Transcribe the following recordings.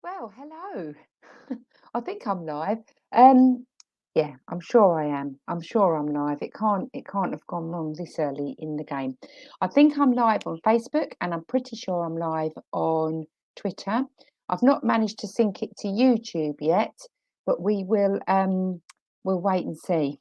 Well, hello. I think I'm live. Um, yeah, I'm sure I am. I'm sure I'm live. It can't have gone wrong this early in the game. I think I'm live on Facebook and I'm pretty sure I'm live on Twitter. I've not managed to sync it to YouTube yet, but we'll wait and see.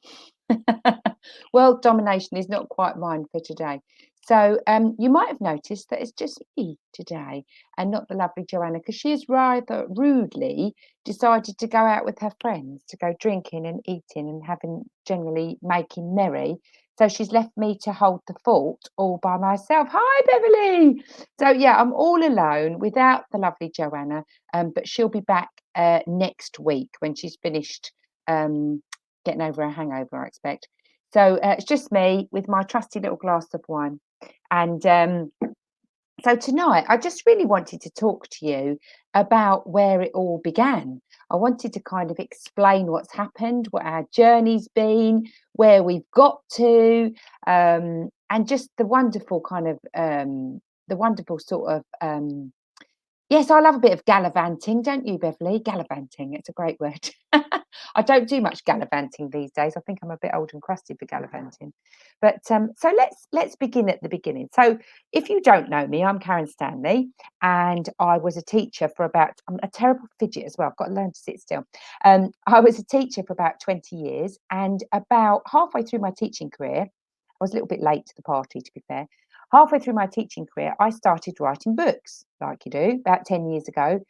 World domination is not quite mine for today. So you might have noticed that it's just me today and not the lovely Joanna, because she has rather rudely decided to go out with her friends to go drinking and eating and having generally making merry. So she's left me to hold the fort all by myself. Hi, Beverly. So yeah, I'm all alone without the lovely Joanna, but she'll be back next week when she's finished getting over her hangover, I expect. So it's just me with my trusty little glass of wine. And so tonight, I just really wanted to talk to you about where it all began. I wanted to kind of explain what's happened, what our journey's been, where we've got to, and just the wonderful sort of yes, I love a bit of gallivanting, don't you, Beverly? Gallivanting, it's a great word. I don't do much gallivanting these days. I think I'm a bit old and crusty for gallivanting. But so let's begin at the beginning. So if you don't know me, I'm Karen Stanley, and I was a teacher for about. I'm a terrible fidget as well. I've got to learn to sit still. I was a teacher for about 20 years, and about halfway through my teaching career, I was a little bit late to the party, to be fair. Halfway through my teaching career, I started writing books, like you do, about 10 years ago.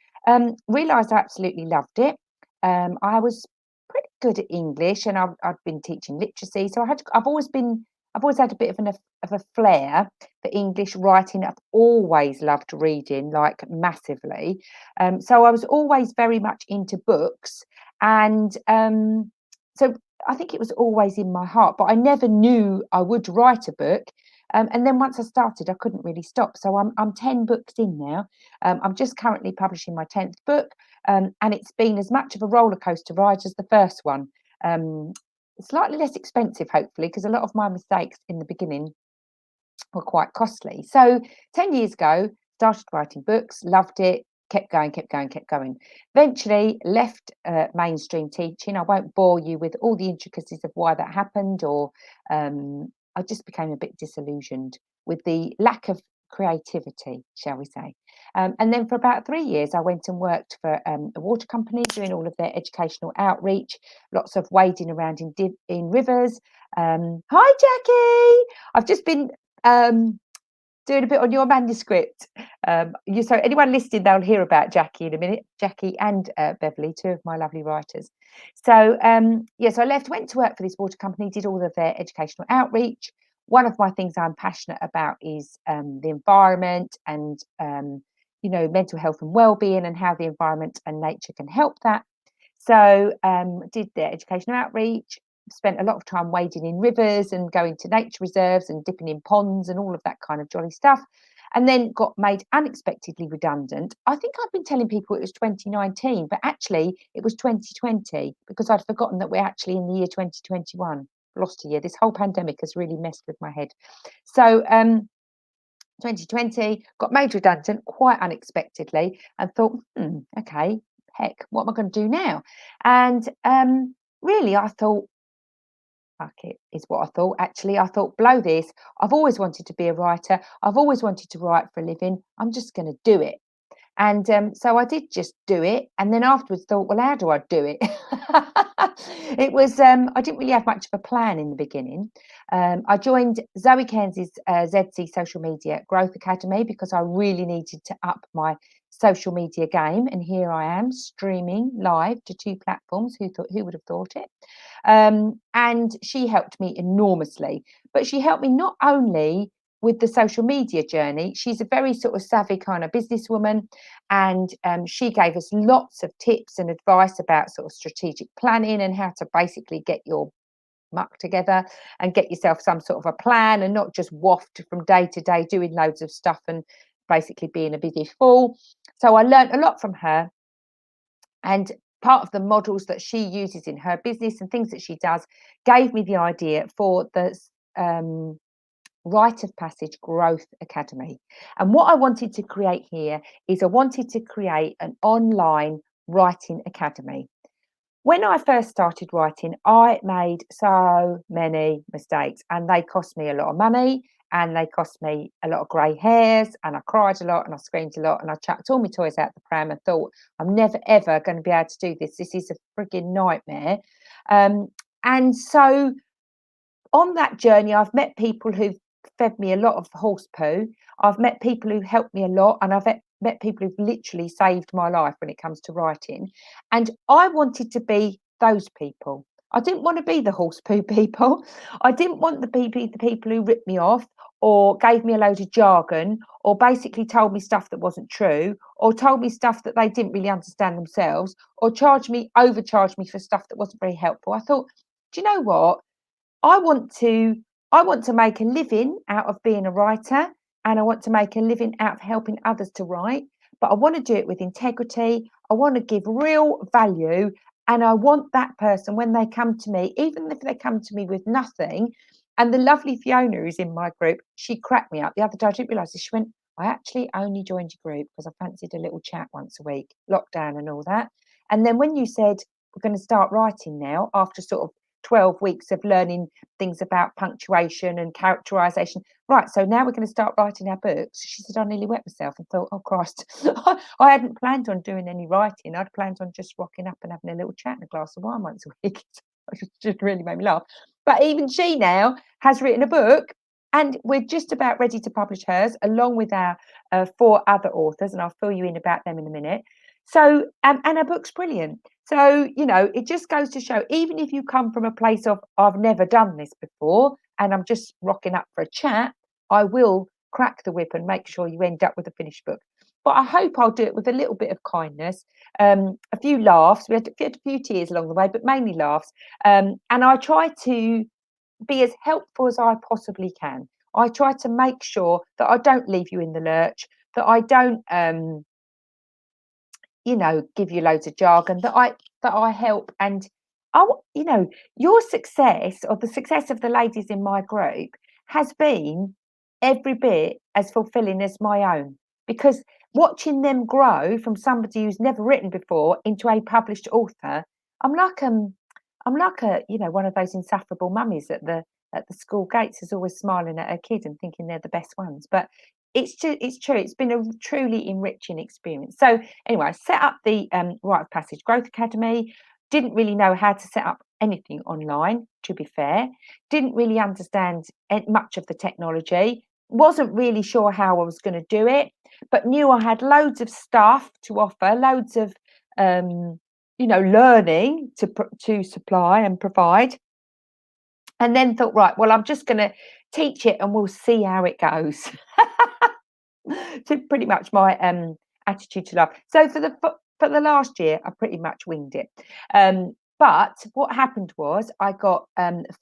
Realised I absolutely loved it. I was pretty good at English, and I'd been teaching literacy, so I've always had a bit of a flair for English writing. I've always loved reading, like massively. So I was always very much into books, and so I think it was always in my heart, but I never knew I would write a book. And then once I started, I couldn't really stop. So I'm 10 books in now. I'm just currently publishing my 10th book, and it's been as much of a roller coaster ride as the first one. Um, Slightly less expensive, hopefully, because a lot of my mistakes in the beginning were quite costly. So 10 years ago, started writing books, loved it, kept going, kept going, kept going. Eventually left mainstream teaching. I won't bore you with all the intricacies of why that happened, or I just became a bit disillusioned with the lack of creativity, shall we say. And then for about 3 years, I went and worked for a water company doing all of their educational outreach, lots of wading around in rivers. Hi, Jackie. I've just been doing a bit on your manuscript. So anyone listening, they'll hear about Jackie in a minute. Jackie and Beverly, two of my lovely writers. So so I left, went to work for this water company, did all of their educational outreach. One of my things I'm passionate about is the environment and mental health and well-being, and how the environment and nature can help that. So did their educational outreach, spent a lot of time wading in rivers and going to nature reserves and dipping in ponds and all of that kind of jolly stuff. And then got made unexpectedly redundant. I think I've been telling people it was 2019, but actually it was 2020, because I'd forgotten that we're actually in the year 2021. Lost a year. This whole pandemic has really messed with my head. So 2020, got made redundant quite unexpectedly, and thought, okay, heck, what am I going to do now? And really, I thought, fuck it, is what I thought. Actually, I thought, blow this. I've always wanted to be a writer. I've always wanted to write for a living. I'm just going to do it. And so I did just do it. And then afterwards thought, well, how do I do it? It was, I didn't really have much of a plan in the beginning. I joined Zoe Cairns's ZC Social Media Growth Academy because I really needed to up my social media game. And here I am streaming live to two platforms. Who would have thought it? And she helped me enormously. But she helped me not only with the social media journey. She's a very sort of savvy kind of businesswoman, and she gave us lots of tips and advice about sort of strategic planning and how to basically get your muck together and get yourself some sort of a plan, and not just waft from day to day doing loads of stuff and basically being a busy fool. So I learned a lot from her, and part of the models that she uses in her business and things that she does gave me the idea for the Rite of Passage Growth Academy. And what I wanted to create here is I wanted to create an online writing academy. When I first started writing, I made so many mistakes and they cost me a lot of money and they cost me a lot of grey hairs and I cried a lot and I screamed a lot and I chucked all my toys out the pram and thought, I'm never ever going to be able to do this. This is a frigging nightmare. And so on that journey, I've met people who've fed me a lot of horse poo. I've met people who helped me a lot, and I've met people who've literally saved my life when it comes to writing. And I wanted to be those people. I didn't want to be the horse poo people. I didn't want to be the people who ripped me off or gave me a load of jargon or basically told me stuff that wasn't true or told me stuff that they didn't really understand themselves or overcharged me for stuff that wasn't very helpful. I thought, do you know what? I want to I want to make a living out of being a writer and I want to make a living out of helping others to write, but I want to do it with integrity. I want to give real value and I want that person when they come to me, even if they come to me with nothing. And the lovely Fiona who's in my group, she cracked me up the other day. I didn't realise this. She went, I actually only joined your group because I fancied a little chat once a week, lockdown and all that. And then when you said we're going to start writing now after sort of 12 weeks of learning things about punctuation and characterization. Right, so now we're going to start writing our books. She said, I nearly wet myself and thought, oh, Christ, I hadn't planned on doing any writing. I'd planned on just rocking up and having a little chat and a glass of wine once a week. It just really made me laugh. But even she now has written a book and we're just about ready to publish hers along with our 4 other authors. And I'll fill you in about them in a minute. So, and our book's brilliant. So, it just goes to show, even if you come from a place of, I've never done this before, and I'm just rocking up for a chat, I will crack the whip and make sure you end up with a finished book. But I hope I'll do it with a little bit of kindness, a few laughs. We had a few tears along the way, but mainly laughs. And I try to be as helpful as I possibly can. I try to make sure that I don't leave you in the lurch, that I don't give you loads of jargon, that I help. And your success or the success of the ladies in my group has been every bit as fulfilling as my own, because watching them grow from somebody who's never written before into a published author, I'm like a one of those insufferable mummies at the school gates is always smiling at her kid and thinking they're the best ones. But it's true. It's been a truly enriching experience. So anyway, I set up the Rite of Passage Growth Academy. Didn't really know how to set up anything online, to be fair. Didn't really understand much of the technology. Wasn't really sure how I was going to do it, but knew I had loads of stuff to offer, loads of learning to supply and provide. And then thought, right, well, I'm just going to teach it and we'll see how it goes. So pretty much my attitude to life. So for the last year, I pretty much winged it. But what happened was I got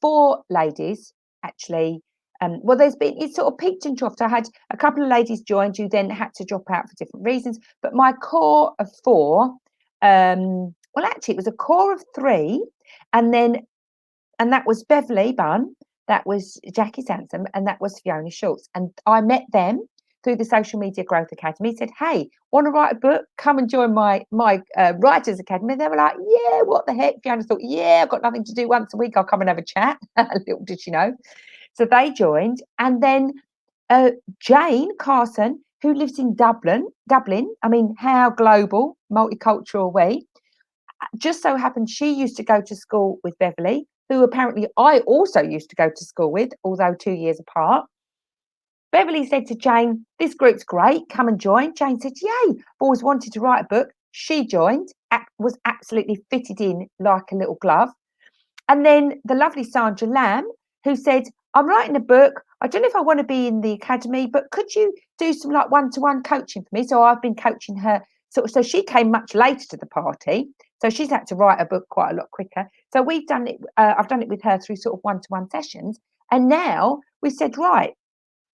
4 ladies actually. Well, it sort of peaked and troughed. I had a couple of ladies joined who then had to drop out for different reasons. But my core of 4, well, actually, it was a core of 3, and that was Beverly Bunn, that was Jackie Sansom, and that was Fiona Schultz. And I met them through the Social Media Growth Academy. Said, "Hey, want to write a book? Come and join my Writers Academy." They were like, "Yeah, what the heck?" Fiona thought, "Yeah, I've got nothing to do once a week. I'll come and have a chat." Little did she know. So they joined, and then Jane Carson, who lives in Dublin. I mean, how global, multicultural are we? Just so happened she used to go to school with Beverly, who apparently I also used to go to school with, although 2 years apart. Beverly said to Jane, this group's great, come and join. Jane said, yay, I've always wanted to write a book. She joined, was absolutely fitted in like a little glove. And then the lovely Sandra Lam, who said, I'm writing a book. I don't know if I want to be in the academy, but could you do some like one-to-one coaching for me? So I've been coaching her. So she came much later to the party. So she's had to write a book quite a lot quicker. So we've done it. I've done it with her through sort of one-to-one sessions. And now we said, right,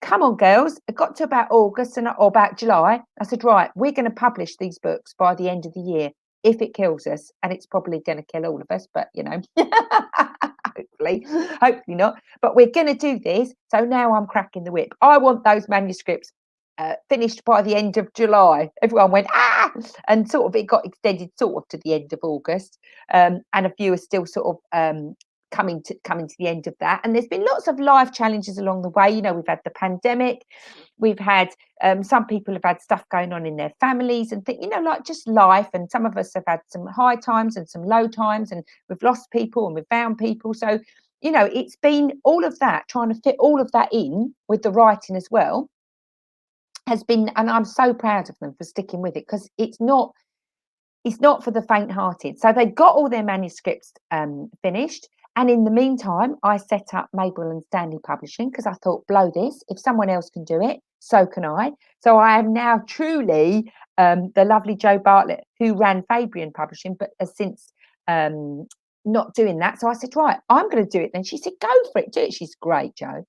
come on, girls. It got to about August or about July. I said, right, we're going to publish these books by the end of the year if it kills us. And it's probably going to kill all of us, but Hopefully not. But we're going to do this. So now I'm cracking the whip. I want those manuscripts finished by the end of July. Everyone went, ah! And sort of it got extended sort of to the end of August. And a few are still sort of coming to the end of that. And there's been lots of life challenges along the way. You know, we've had the pandemic. We've had some people have had stuff going on in their families and you know, like just life. And some of us have had some high times and some low times, and we've lost people and we've found people. So, you know, it's been all of that, trying to fit all of that in with the writing as well has been, and I'm so proud of them for sticking with it, because it's not for the faint-hearted. So they got all their manuscripts finished. And in the meantime, I set up Mabel and Stanley Publishing, because I thought, blow this. If someone else can do it, so can I. So I am now truly the lovely Jo Bartlett, who ran Fabian Publishing, but has since not doing that. So I said, right, I'm going to do it then. She said, go for it, do it. She's great, Jo.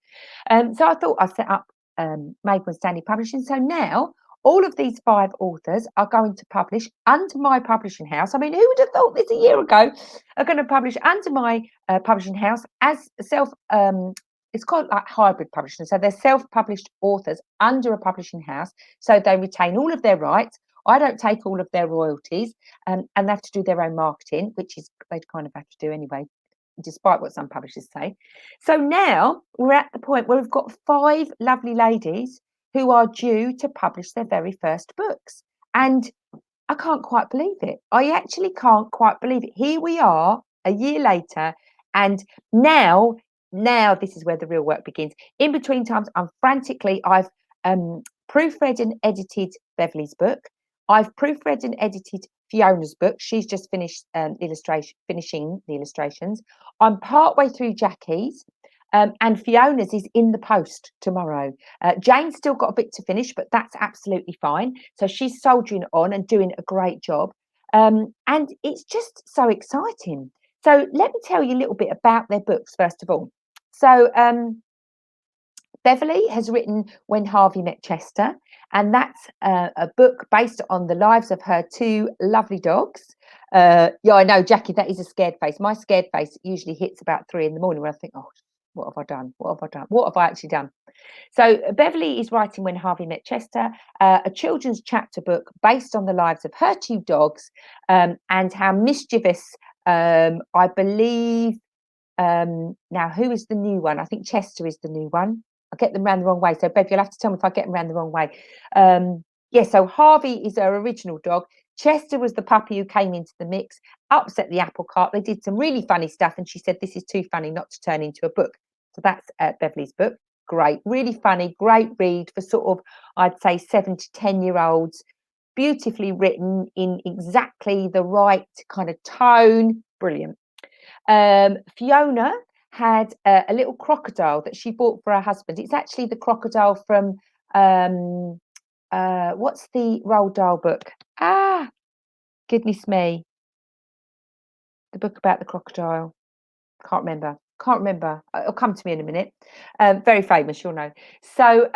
So I thought I'd set up Mabel and Stanley Publishing. So now all of these 5 authors are going to publish under my publishing house. I mean, who would have thought this a year ago? Are going to publish under my publishing house as it's called like hybrid publishing. So they're self-published authors under a publishing house. So they retain all of their rights. I don't take all of their royalties, and they have to do their own marketing, which is they'd kind of have to do anyway, despite what some publishers say. So now we're at the point where we've got 5 lovely ladies who are due to publish their very first books. And I can't quite believe it. I actually can't quite believe it. Here we are a year later, and now this is where the real work begins. In between times, I've proofread and edited Beverly's book. I've proofread and edited Fiona's book. She's just finished finishing the illustrations. I'm partway through Jackie's. And Fiona's is in the post tomorrow. Jane's still got a bit to finish, but that's absolutely fine. So she's soldiering on and doing a great job. And it's just so exciting. So let me tell you a little bit about their books, first of all. So Beverly has written When Harvey Met Chester, and that's a book based on the lives of her 2 lovely dogs. Yeah, I know, Jackie, that is a scared face. My scared face usually hits about 3 in the morning, where I think, oh, what have I done? What have I done? What have I actually done? So Beverly is writing When Harvey Met Chester, a children's chapter book based on the lives of her 2 dogs, and how mischievous, I believe, now who is the new one? I think Chester is the new one. I get them around the wrong way. So Bev, you'll have to tell me if I get them around the wrong way. Yeah, so Harvey is her original dog. Chester was the puppy who came into the mix, upset the apple cart. They did some really funny stuff, and she said, this is too funny not to turn into a book. So that's Beverly's book. Great, really funny, great read for sort of, I'd say, 7 to 10-year-olds. Beautifully written in exactly the right kind of tone. Brilliant. Fiona had a little crocodile that she bought for her husband. It's actually the crocodile from what's the Roald Dahl book? Goodness me. The book about the crocodile. Can't remember. It'll come to me in a minute. Very famous, you'll know. So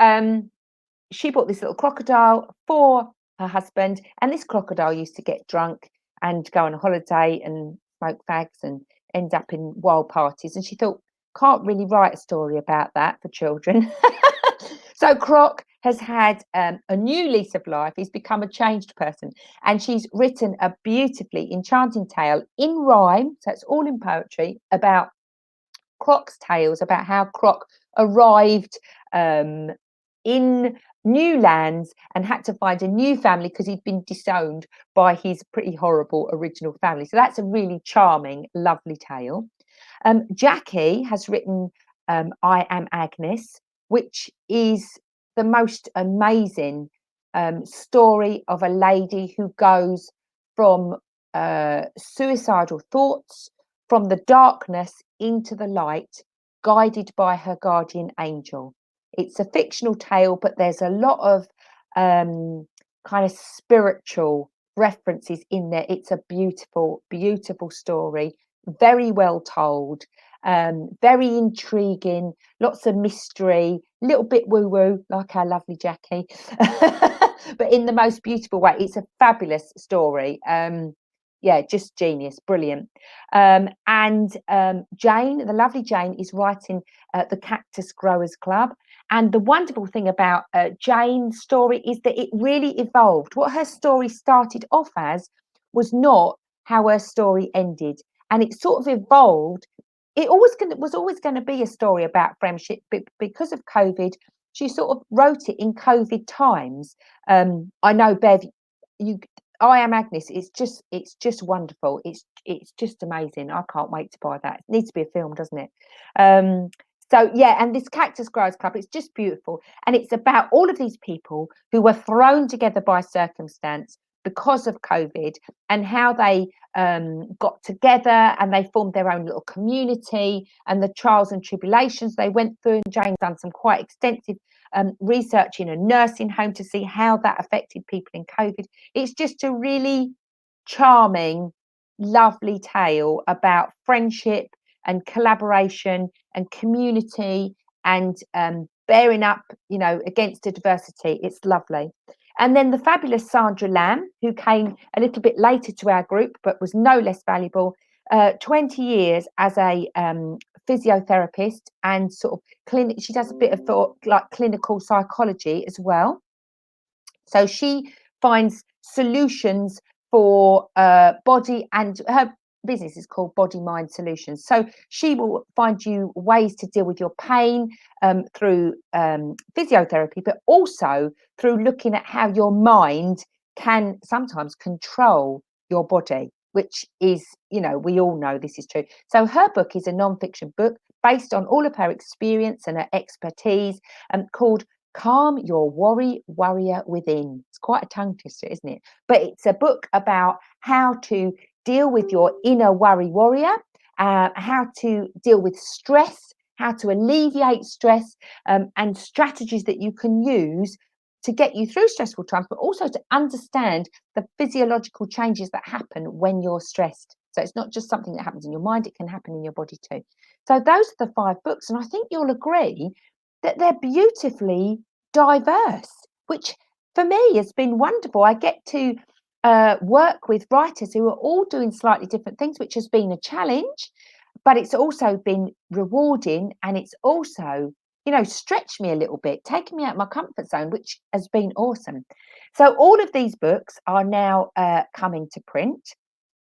she bought this little crocodile for her husband, and this crocodile used to get drunk and go on a holiday and smoke fags and end up in wild parties. And she thought, can't really write a story about that for children. So Croc has had a new lease of life. He's become a changed person, and she's written a beautifully enchanting tale in rhyme, so it's all in poetry, about Croc's tales, about how Croc arrived in new lands and had to find a new family because he'd been disowned by his pretty horrible original family. So that's a really charming, lovely tale. Jackie has written I Am Agnes, which is the most amazing story of a lady who goes from suicidal thoughts, from the darkness into the light, guided by her guardian angel. It's a fictional tale, but there's a lot of kind of spiritual references in there. It's a beautiful, beautiful story, very well told, very intriguing, lots of mystery, a little bit woo-woo, like our lovely Jackie, but in the most beautiful way. It's a fabulous story. yeah, just genius, brilliant. Jane, the lovely Jane, is writing the Cactus Growers Club. And the wonderful thing about Jane's story is that it really evolved. What her story started off as was not how her story ended, and it sort of evolved. It was always going to be a story about friendship, but because of COVID, she sort of wrote it in COVID times. I know, Bev, you I Am Agnes. It's just wonderful. It's just amazing. I can't wait to buy that. It needs to be a film, doesn't it? Um, so yeah, and this Cactus Growers Club, it's just beautiful, and it's about all of these people who were thrown together by circumstance because of COVID, and how they got together and they formed their own little community, and the trials and tribulations they went through. And Jane's done some quite extensive research in a nursing home to see how that affected people in COVID. It's just a really charming, lovely tale about friendship and collaboration and community, and bearing up, against adversity. It's lovely. And then the fabulous Sandra Lam, who came a little bit later to our group, but was no less valuable. 20 years as a physiotherapist, and sort of clinic. She does a bit of like clinical psychology as well. So she finds solutions for body, and her business is called Body Mind Solutions. So she will find you ways to deal with your pain through physiotherapy, but also through looking at how your mind can sometimes control your body, which is, we all know this is true. So her book is a non-fiction book based on all of her experience and her expertise, called Calm Your Warrior Within. It's quite a tongue twister, isn't it? But it's a book about how to deal with your inner worry warrior, how to deal with stress, how to alleviate stress, and strategies that you can use to get you through stressful times, but also to understand the physiological changes that happen when you're stressed. So it's not just something that happens in your mind, it can happen in your body too. So those are the 5 books, and I think you'll agree that they're beautifully diverse, which for me has been wonderful. I get to work with writers who are all doing slightly different things, which has been a challenge, but it's also been rewarding, and it's also, stretched me a little bit, taken me out of my comfort zone, which has been awesome. So all of these books are now coming to print,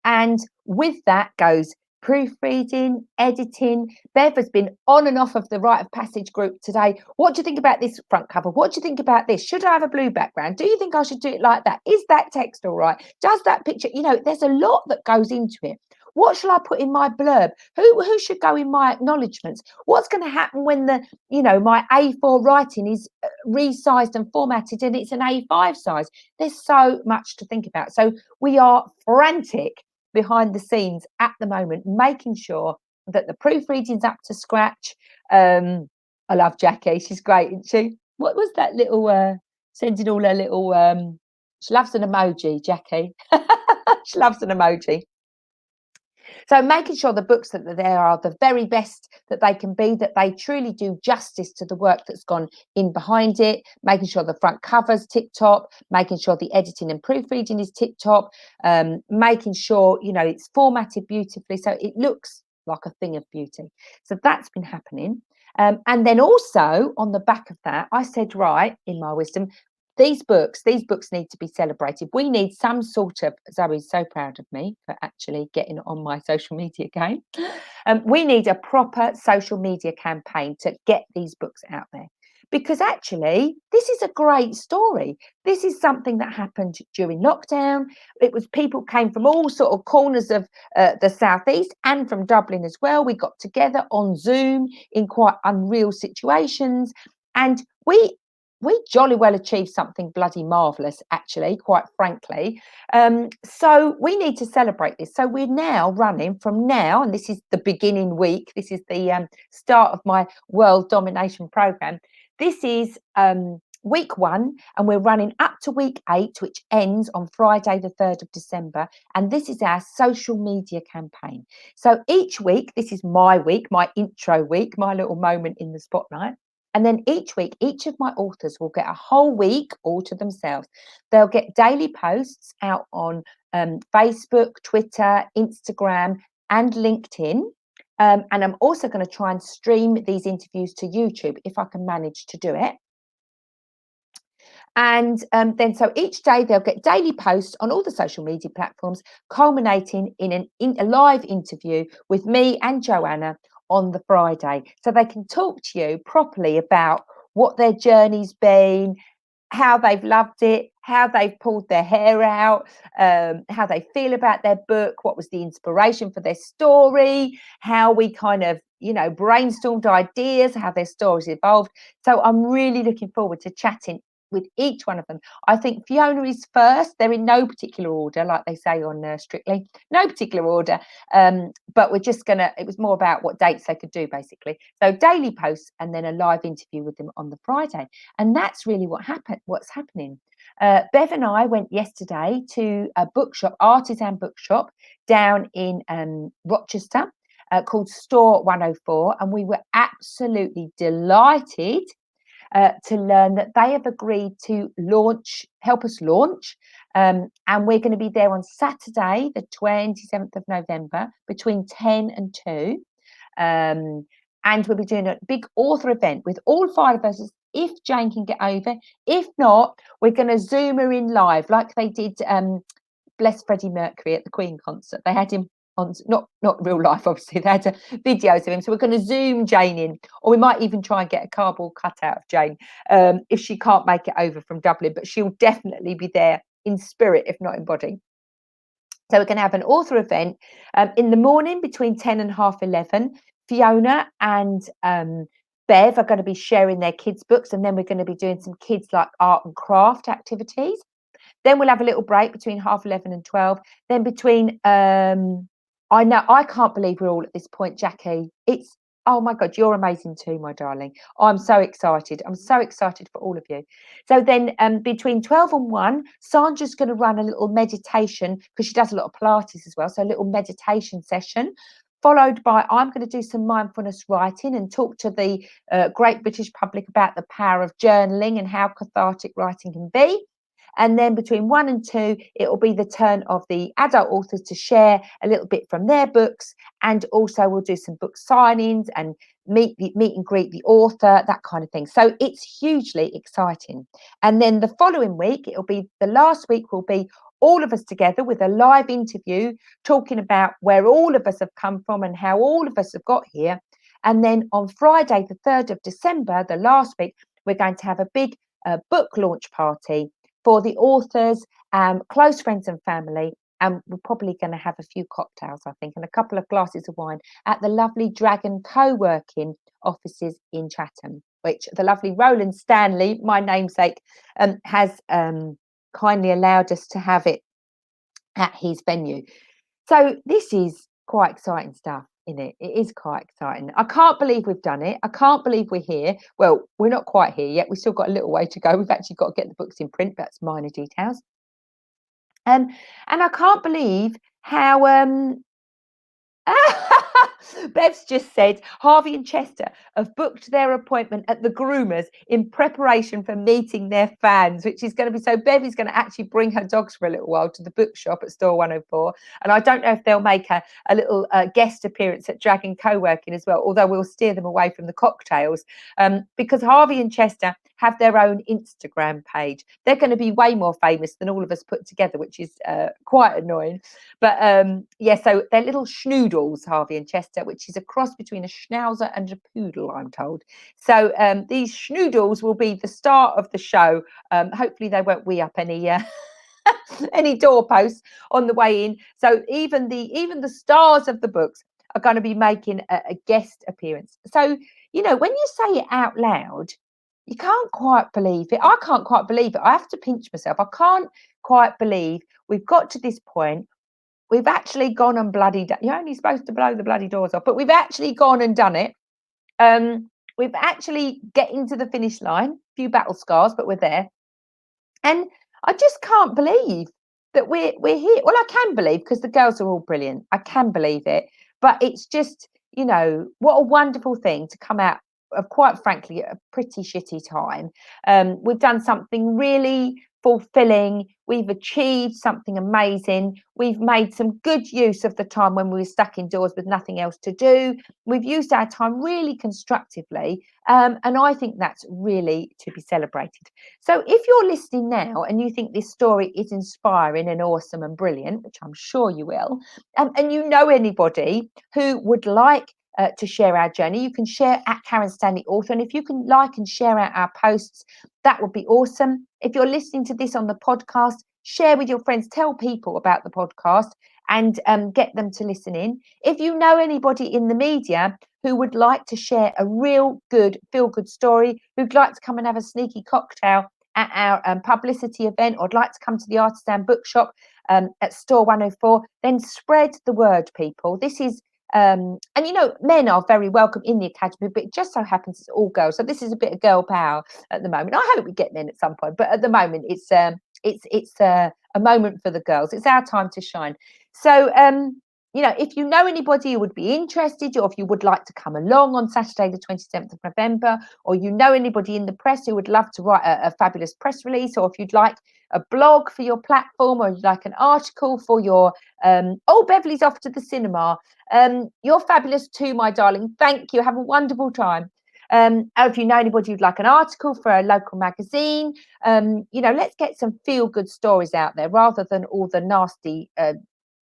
and with that goes proofreading, editing. Bev has been on and off of the Rite of Passage group today. What do you think about this front cover? What do you think about this? Should I have a blue background? Do you think I should do it like that? Is that text all right? Does that picture, there's a lot that goes into it. What shall I put in my blurb? Who should go in my acknowledgements? What's going to happen when my A4 writing is resized and formatted and it's an A5 size? There's so much to think about. So we are frantic behind the scenes at the moment, making sure that the proofreading's up to scratch. I love Jackie. She's great, isn't she? What was that little sending all her little she loves an emoji, Jackie. She loves an emoji. So making sure the books that there are the very best that they can be, that they truly do justice to the work that's gone in behind it, making sure the front cover's tip top, making sure the editing and proofreading is tip top, making sure, it's formatted beautifully so it looks like a thing of beauty. So that's been happening. And then also on the back of that, I said, right, in my wisdom, these books need to be celebrated. We need some sort of, Zoe's so proud of me for actually getting on my social media game. We need a proper social media campaign to get these books out there, because actually this is a great story. This is something that happened during lockdown. It was people came from all sort of corners of the southeast and from Dublin as well. We got together on Zoom in quite unreal situations, and we jolly well achieved something bloody marvellous, actually, quite frankly. So we need to celebrate this. So we're now running from now, and this is the beginning week. This is the start of my world domination program. This is week 1, and we're running up to week 8, which ends on Friday, the 3rd of December. And this is our social media campaign. So each week, this is my week, my intro week, my little moment in the spotlight. And then each week, each of my authors will get a whole week all to themselves. They'll get daily posts out on Facebook, Twitter, Instagram, and LinkedIn. And I'm also going to try and stream these interviews to YouTube if I can manage to do it. And then so each day they'll get daily posts on all the social media platforms, culminating in a live interview with me and Joanna on the Friday. So they can talk to you properly about what their journey's been, how they've loved it, how they've pulled their hair out, how they feel about their book, what was the inspiration for their story, how we kind of, brainstormed ideas, how their stories evolved. So I'm really looking forward to chatting with each one of them. I think Fiona is first. They're in no particular order, like they say on Strictly, no particular order. But we're just it was more about what dates they could do, basically. So daily posts and then a live interview with them on the Friday. And that's really what's happening. Bev and I went yesterday to a bookshop, artisan bookshop down in Rochester called Store 104. And we were absolutely delighted to learn that they have agreed to help us launch. And we're going to be there on Saturday, the 27th of November, between 10 and 2. And we'll be doing a big author event with all 5 of us, if Jane can get over. If not, we're going to Zoom her in live, like they did Bless Freddie Mercury at the Queen concert. They had him on, not real life, obviously. They had videos of him. So we're going to Zoom Jane in, or we might even try and get a cardboard cutout of Jane if she can't make it over from Dublin. But she'll definitely be there in spirit, if not in body. So we're going to have an author event in the morning between 10 and 11:30. Fiona and Bev are going to be sharing their kids' books, and then we're going to be doing some kids like art and craft activities. Then we'll have a little break between 11:30 and 12. Then between, I can't believe we're all at this point, Jackie. Oh my God, you're amazing too, my darling. I'm so excited. I'm so excited for all of you. So then between 12 and 1, Sandra's going to run a little meditation because she does a lot of Pilates as well. So a little meditation session, followed by I'm going to do some mindfulness writing and talk to the great British public about the power of journaling and how cathartic writing can be. And then between 1 and 2, it will be the turn of the adult authors to share a little bit from their books. And also we'll do some book signings and meet and greet the author, that kind of thing. So it's hugely exciting. And then the following week, the last week will be all of us together with a live interview talking about where all of us have come from and how all of us have got here. And then on Friday, the 3rd of December, the last week, we're going to have a big book launch party for the authors, close friends and family, and we're probably going to have a few cocktails, I think, and a couple of glasses of wine at the lovely Dragon co-working offices in Chatham, which the lovely Roland Stanley, my namesake, has kindly allowed us to have it at his venue. So this is quite exciting stuff. It is quite exciting. I can't believe we've done it. I can't believe we're here. Well, we're not quite here yet. We've still got a little way to go. We've actually got to get the books in print. That's minor details. And I can't believe how Bev's just said Harvey and Chester have booked their appointment at the groomers in preparation for meeting their fans, which is going to be so. Bev is going to actually bring her dogs for a little while to the bookshop at Store 104, and I don't know if they'll make a little guest appearance at Dragon Co-working as well, although we'll steer them away from the cocktails because Harvey and Chester have their own Instagram page. They're going to be way more famous than all of us put together, which is quite annoying. But so they're little schnoodles, Harvey and Chester, which is a cross between a schnauzer and a poodle, I'm told. So these schnoodles will be the star of the show. Hopefully they won't wee up any any doorposts on the way in. So even the stars of the books are going to be making a guest appearance. So, when you say it out loud, you can't quite believe it. I can't quite believe it. I have to pinch myself. I can't quite believe we've got to this point. We've actually gone and you're only supposed to blow the bloody doors off, but we've actually gone and done it. We've actually getting to the finish line. A few battle scars, but we're there. And I just can't believe that we're here. Well, I can believe because the girls are all brilliant. I can believe it. But it's just, what a wonderful thing to come out quite frankly a pretty shitty time. We've done something really fulfilling. We've achieved something amazing. We've made some good use of the time when we were stuck indoors with nothing else to do. We've used our time really constructively. And I think that's really to be celebrated. So if you're listening now and you think this story is inspiring and awesome and brilliant, which I'm sure you will, and you know anybody who would like to share our journey, you can share at Karen Stanley Author. And if you can like and share out our posts, that would be awesome. If you're listening to this on the podcast, share with your friends, tell people about the podcast and get them to listen in. If you know anybody in the media who would like to share a real good, feel good story, who'd like to come and have a sneaky cocktail at our publicity event, or would like to come to the Artisan Bookshop at Store 104, then spread the word, people. This is and you know, men are very welcome in the academy, but it just so happens it's all girls. So this is a bit of girl power at the moment. I hope we get men at some point, but at the moment it's a moment for the girls. It's our time to shine. So you know, if you know anybody who would be interested, or if you would like to come along on Saturday the 27th of November, or you know anybody in the press who would love to write a fabulous press release, or if you'd like a blog for your platform, or you'd like an article for your oh, Beverly's off to the cinema. You're fabulous too, my darling. Thank you. Have a wonderful time. If you know anybody who'd like an article for a local magazine, you know, let's get some feel good stories out there rather than all the nasty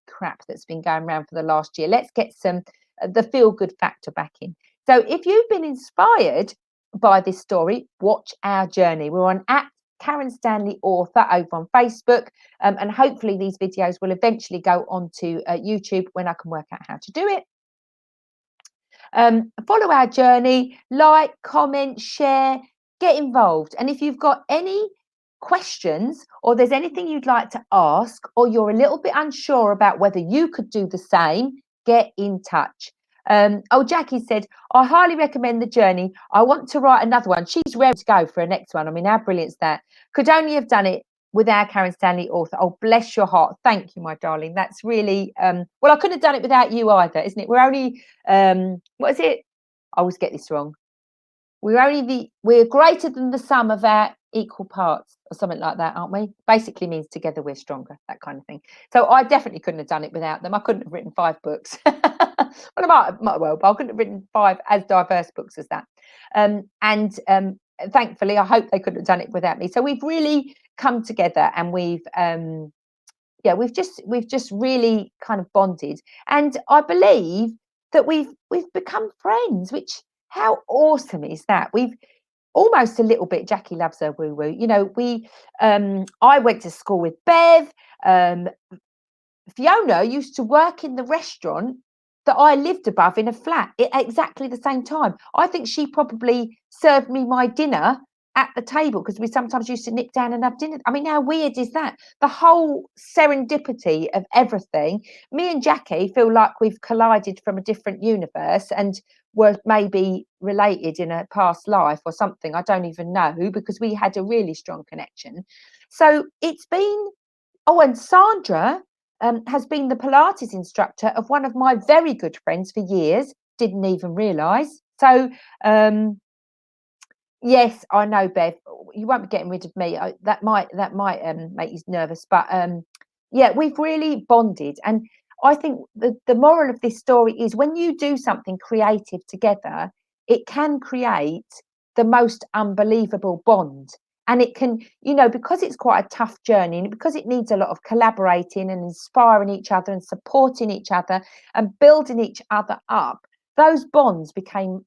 crap that's been going around for the last year. Let's get some the feel good factor back in. So if you've been inspired by this story, watch our journey. We're on at Karen Stanley Author over on Facebook, and hopefully these videos will eventually go onto YouTube when I can work out how to do it. Follow our journey, like, comment, share, get involved. And if you've got any questions, or there's anything you'd like to ask, or you're a little bit unsure about whether you could do the same, get in touch. Oh, Jackie said, I highly recommend the journey. I want to write another one. She's ready to go for her next one. I mean, how brilliant is that? Could only have done it with our Karen Stanley Author. Oh, bless your heart. Thank you, my darling. That's really, well, I couldn't have done it without you either, isn't it? We're only, what is it? I always get this wrong. We're greater than the sum of our equal parts, or something like that, aren't we? Basically means together we're stronger, that kind of thing. So I definitely couldn't have done it without them. I couldn't have written 5 books. Well, I might well, but I couldn't have written 5 as diverse books as that. Thankfully, I hope they couldn't have done it without me. So we've really come together, and we've just really kind of bonded, and I believe that we've become friends. Which, how awesome is that? We've almost a little bit. Jackie loves her woo woo. You know, I went to school with Bev. Fiona used to work in the restaurant that I lived above in a flat at exactly the same time. I think she probably served me my dinner at the table, because we sometimes used to nip down and have dinner. I mean, how weird is that? The whole serendipity of everything. Me and Jackie feel like we've collided from a different universe and were maybe related in a past life or something. I don't even know, because we had a really strong connection. So it's been, oh, and Sandra has been the Pilates instructor of one of my very good friends for years. Didn't even realise. So yes, I know, Bev. You won't be getting rid of me. That might make you nervous, but yeah, we've really bonded. And I think the moral of this story is, when you do something creative together, it can create the most unbelievable bond. And it can, you know, because it's quite a tough journey, and because it needs a lot of collaborating and inspiring each other and supporting each other and building each other up, those bonds become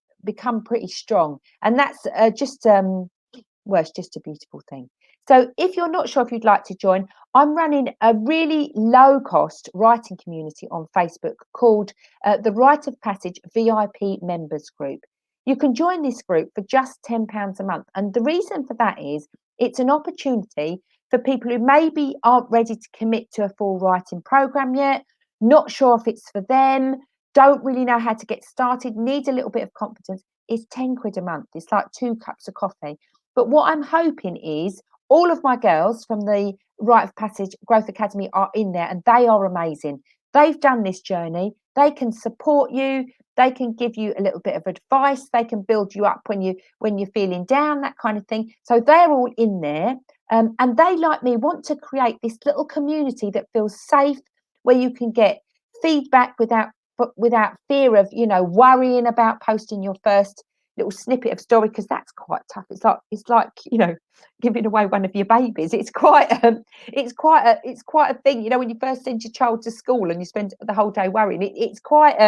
pretty strong. And that's well, it's just a beautiful thing. So if you're not sure if you'd like to join, I'm running a really low cost writing community on Facebook called the Rite of Passage VIP Members Group. You can join this group for just £10 a month. And the reason for that is, it's an opportunity for people who maybe aren't ready to commit to a full writing program yet, not sure if it's for them, don't really know how to get started, need a little bit of confidence. It's 10 quid a month. It's like 2 cups of coffee. But what I'm hoping is, all of my girls from the Rite of Passage Growth Academy are in there, and they are amazing. They've done this journey. They can support you. They can give you a little bit of advice. They can build you up when you're feeling down, that kind of thing. So they're all in there. And they, like me, want to create this little community that feels safe, where you can get feedback without fear of, worrying about posting your first little snippet of story, because that's quite tough. It's like giving away one of your babies. It's quite a thing. When you first send your child to school and you spend the whole day worrying, it's quite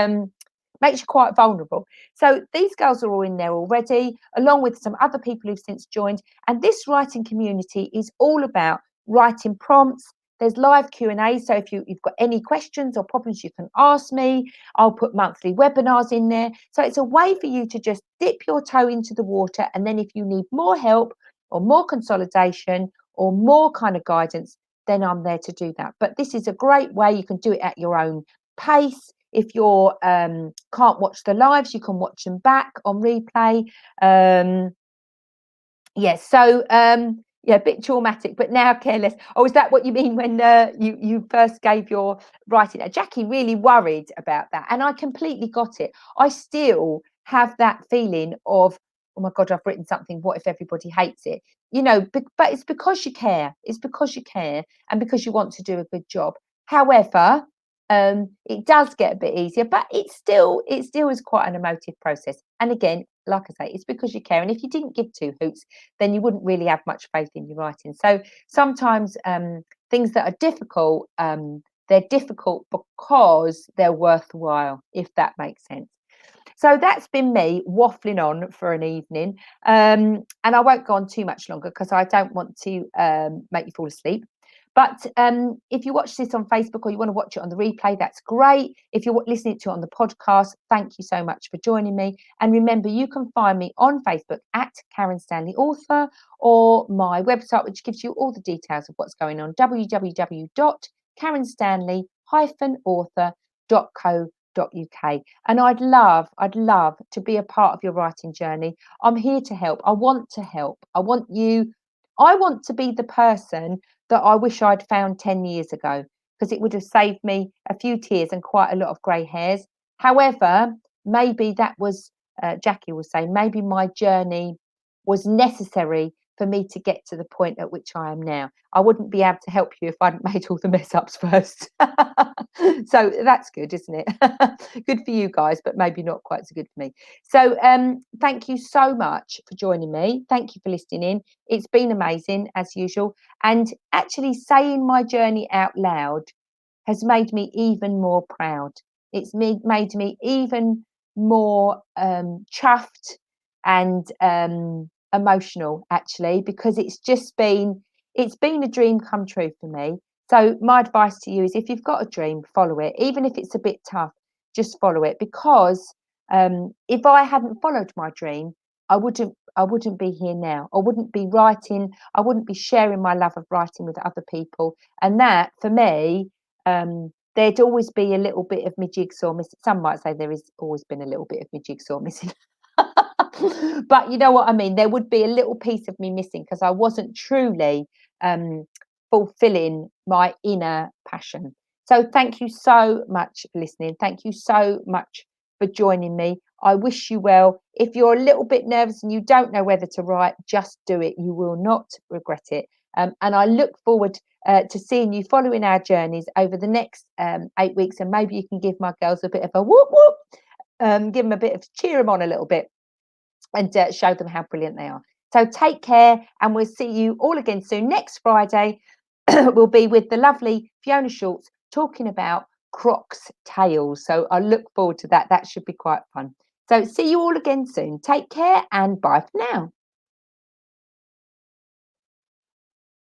makes you quite vulnerable. So these girls are all in there already, along with some other people who've since joined. And this writing community is all about writing prompts. There's live Q&A, so if you've got any questions or problems, you can ask me. I'll put monthly webinars in there. So it's a way for you to just dip your toe into the water, and then if you need more help or more consolidation or more kind of guidance, then I'm there to do that. But this is a great way. You can do it at your own pace. If you can't watch the lives, you can watch them back on replay. A bit traumatic, but now careless. Oh, is that what you mean when you first gave your writing? Jackie really worried about that, and I completely got it. I still have that feeling of, oh my God, I've written something. What if everybody hates it? But it's because you care. It's because you care, and because you want to do a good job. However, it does get a bit easier, but it still is quite an emotive process. And again, like I say, it's because you care. And if you didn't give two hoots, then you wouldn't really have much faith in your writing. So sometimes things that are difficult, they're difficult because they're worthwhile, if that makes sense. So that's been me waffling on for an evening. And I won't go on too much longer because I don't want to make you fall asleep. But if you watch this on Facebook or you want to watch it on the replay, that's great. If you're listening to it on the podcast, thank you so much for joining me. And remember, you can find me on Facebook at Karen Stanley Author, or my website, which gives you all the details of what's going on, www.karenstanley-author.co.uk. And I'd love to be a part of your writing journey. I'm here to help. I want to help. I want to be the person that I wish I'd found 10 years ago, because it would have saved me a few tears and quite a lot of grey hairs. However, maybe that was, Jackie will say, maybe my journey was necessary for me to get to the point at which I am now. I wouldn't be able to help you if I hadn't made all the mess ups first. So that's good, isn't it? Good for you guys, but maybe not quite so good for me. So thank you so much for joining me. Thank you for listening in. It's been amazing, as usual. And actually saying my journey out loud has made me even more proud. It's made me even more chuffed and emotional, actually, because it's been a dream come true for me. So my advice to you is, if you've got a dream, follow it. Even if it's a bit tough, just follow it. Because if I hadn't followed my dream, I wouldn't be here now. I wouldn't be writing. I wouldn't be sharing my love of writing with other people. And that, for me, there'd always be a little bit of my jigsaw missing. Some might say there has always been a little bit of my jigsaw missing. But you know what I mean? There would be a little piece of me missing, because I wasn't truly fulfilling my inner passion. So thank you so much for listening. Thank you so much for joining me. I wish you well. If you're a little bit nervous and you don't know whether to write, just do it. You will not regret it. And I look forward to seeing you following our journeys over the next 8 weeks. And maybe you can give my girls a bit of a whoop whoop, give them a bit of cheer them on a little bit, and show them how brilliant they are. So take care, and we'll see you all again soon. Next Friday, we'll be with the lovely Fiona Schultz talking about Croc's tails. So I look forward to that. That should be quite fun. So see you all again soon. Take care, and bye for now.